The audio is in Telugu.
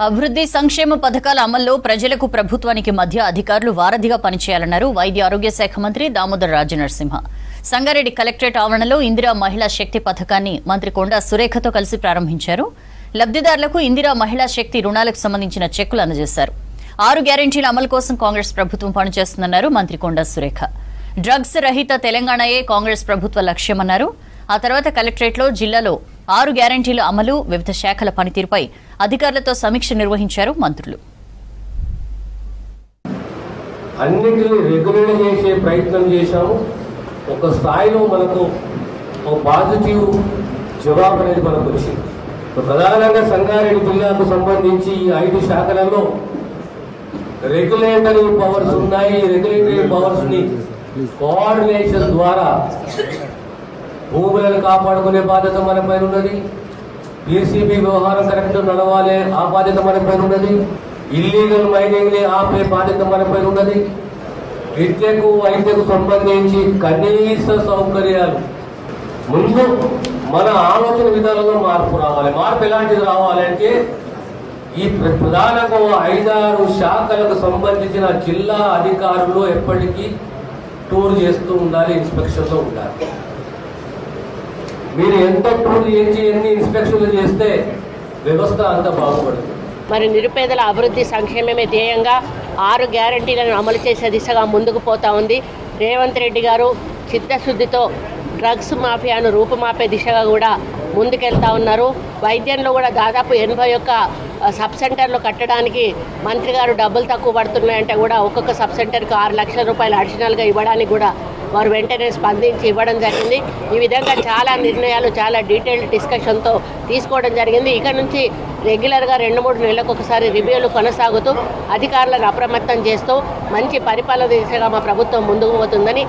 అభివృద్ధి సంక్షేమ పథకాల అమల్లో ప్రజలకు ప్రభుత్వానికి మధ్య అధికారులు వారధిగా పనిచేయాలన్నారు వైద్య ఆరోగ్య శాఖ మంత్రి దామోదర్ రాజనరసింహ. సంగారెడ్డి కలెక్టరేట్ ఆవరణలో ఇందిరా మహిళా శక్తి పథకాన్ని మంత్రి కొండా సురేఖతో కలిసి ప్రారంభించారు. లబ్ధిదారులకు ఇందిరా మహిళా శక్తి రుణాలకు సంబంధించిన చెక్కులు అందజేశారు. 6 గ్యారెంటీల అమలు కోసం కాంగ్రెస్ ప్రభుత్వం పనిచేస్తుందన్నారు మంత్రి కొండా సురేఖ. డ్రగ్స్ రహిత తెలంగాణయే కాంగ్రెస్ ప్రభుత్వ లక్ష్యమన్నారు. ఆ తర్వాత కలెక్టరేట్లో జిల్లాలో 6 గ్యారెంటీల అమలు, వివిధ శాఖల పనితీరుపై అధికారులతో సమీక్ష నిర్వహించారు మంత్రులు. అన్నిటిని రెగ్యులేట్ చేసే ప్రయత్నం చేశాము. ఒక స్థాయిలో మనకు ఒక పాజిటివ్ జవాబు అనేది మనకు వచ్చింది. ప్రధానంగా సంగారెడ్డి జిల్లాకు సంబంధించి ఈ 5 శాఖలలో రెగ్యులేటరీ పవర్స్ ఉన్నాయి. రెగ్యులేటరీ పవర్స్ ని కోఆర్డినేషన్ ద్వారా భూములను కాపాడుకునే బాధ్యత మన పైన ఉన్నది. పీసీబీ వ్యవహారం కరెక్ట్ నడవాలి, ఆ బాధ్యత మన పైన ఉన్నది. ఇల్లీగల్ మైనింగ్ ని ఆపే బాధ్యత మన పైన ఉన్నది. విద్యకు వైద్యకు సంబంధించి కనీస సౌకర్యాలు ముందు మన ఆలోచన విధానంలో మార్పు రావాలి. మార్పు ఎలాంటిది రావాలంటే ఈ ప్రధానంగా 5-6 శాఖలకు సంబంధించిన జిల్లా అధికారులు ఎప్పటికీ టూర్ చేస్తూ ఉండాలి, ఇన్స్పెక్షన్లో ఉండాలి. మీరు ఎంత టూర్ చేసి ఎన్ని ఇన్స్పెక్షన్లు చేస్తే వ్యవస్థ అంత బాగుపడుతుంది. మరి నిరుపేదల అభివృద్ధి సంక్షేమమే ధ్యేయంగా 6 గ్యారెంటీలను అమలు చేసే దిశగా ముందుకు పోతా ఉంది. రేవంత్ రెడ్డి గారు చిత్తశుద్ధితో డ్రగ్స్ మాఫియాను రూపుమాపే దిశగా కూడా ముందుకెళ్తా ఉన్నారు. వైద్యంలో కూడా దాదాపు 81 సబ్ సెంటర్లు కట్టడానికి మంత్రి గారు డబ్బులు తక్కువ పడుతున్నాయంటే కూడా ఒక్కొక్క సబ్ సెంటర్కి 6 లక్షల రూపాయలు అడిషనల్గా ఇవ్వడానికి కూడా వారు వెంటనే స్పందించి ఇవ్వడం జరిగింది. ఈ విధంగా చాలా నిర్ణయాలు చాలా డీటెయిల్డ్ డిస్కషన్తో తీసుకోవడం జరిగింది. ఇక నుంచి రెగ్యులర్గా 2-3 నెలలకు ఒకసారి రివ్యూలు కొనసాగుతూ అధికారులను అప్రమత్తం చేస్తూ మంచి పరిపాలన దిశగా మా ప్రభుత్వం ముందుకు పోతుందని